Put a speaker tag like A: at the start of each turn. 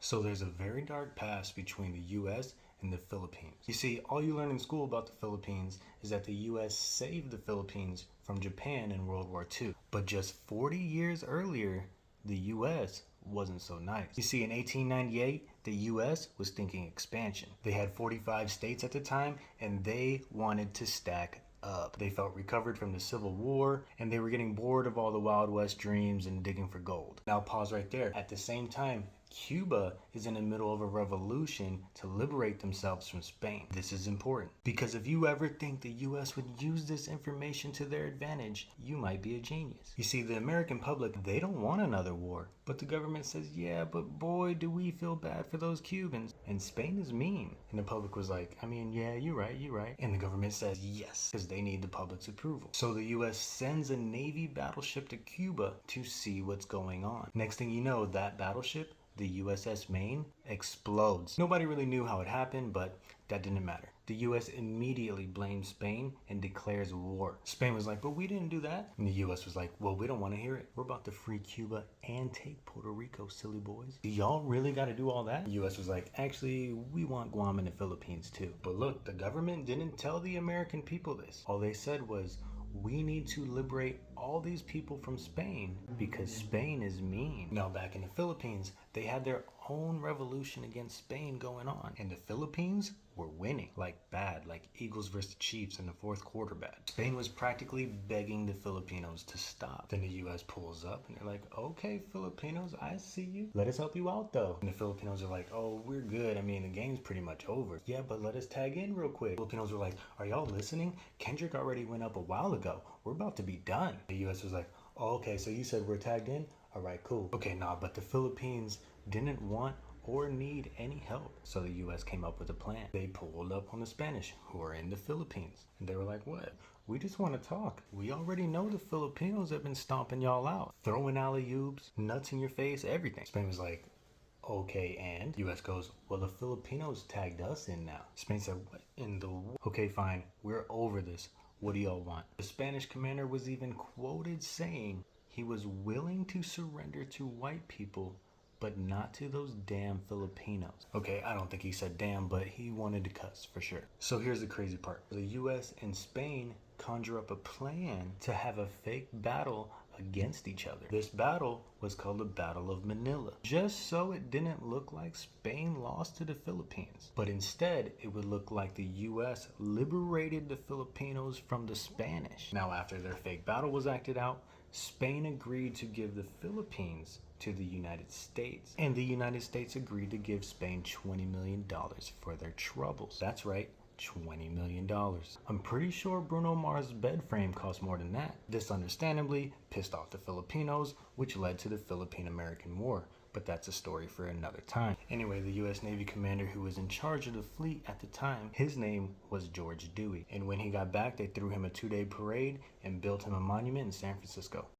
A: So there's a very dark past between the US and the Philippines. You see, all you learn in school about the Philippines is that the US saved the Philippines from Japan in World War II. But just 40 years earlier, the US wasn't so nice. You see, in 1898, the US was thinking expansion. They had 45 states at the time, and they wanted to stack up. They felt recovered from the Civil War, and they were getting bored of all the Wild West dreams and digging for gold. Now pause right there. At the same time, Cuba is in the middle of a revolution to liberate themselves from Spain. This is important because if you ever think the US would use this information to their advantage, you might be a genius. You see, the American public, they don't want another war, but the government says, yeah, but boy, do we feel bad for those Cubans. And Spain is mean. And the public was like, I mean, yeah, you're right. And the government says yes, because they need the public's approval. So the US sends a Navy battleship to Cuba to see what's going on. Next thing you know, that battleship, the USS Maine, explodes. Nobody really knew how it happened, but that didn't matter. The US immediately blames Spain and declares war. Spain was like, but we didn't do that. And the US was like, well, we don't want to hear it. We're about to free Cuba and take Puerto Rico, silly boys. Do y'all really got to do all that? The US was like, actually, we want Guam and the Philippines too. But look, the government didn't tell the American people this. All they said was, we need to liberate all these people from Spain because Spain is mean. Now, back in the Philippines, they had their own revolution against Spain going on. And the Philippines were winning, like bad, like Eagles versus Chiefs in the fourth quarter bad. Spain was practically begging the Filipinos to stop. Then the US pulls up and they're like, okay, Filipinos, I see you. Let us help you out though. And the Filipinos are like, oh, we're good. I mean, the game's pretty much over. Yeah, but let us tag in real quick. Filipinos were like, are y'all listening? Kendrick already went up a while ago. We're about to be done. The US was like, oh, okay, so you said we're tagged in? All right, cool. Okay, nah, but the Philippines didn't want or need any help. So the US came up with a plan. They pulled up on the Spanish who are in the Philippines. And they were like, what? We just want to talk. We already know the Filipinos have been stomping y'all out. Throwing alley-oops, nuts in your face, everything. Spain was like, okay, and US goes, well, the Filipinos tagged us in now. Spain said, what in the okay, fine, we're over this. What do y'all want? The Spanish commander was even quoted saying he was willing to surrender to white people, but not to those damn Filipinos. Okay, I don't think he said damn, but he wanted to cuss for sure. So here's the crazy part. The US and Spain conjure up a plan to have a fake battle against each other. This battle was called the Battle of Manila, just so it didn't look like Spain lost to the Philippines, but instead it would look like the US liberated the Filipinos from the Spanish. Now, after their fake battle was acted out, Spain agreed to give the Philippines to the United States, and the United States agreed to give Spain $20 million for their troubles. That's right, $20 million. I'm pretty sure Bruno Mars' bed frame cost more than that. This understandably pissed off the Filipinos, which led to the Philippine-American War. But that's a story for another time. Anyway, the US Navy commander who was in charge of the fleet at the time, his name was George Dewey. And when he got back, they threw him a 2-day parade and built him a monument in San Francisco.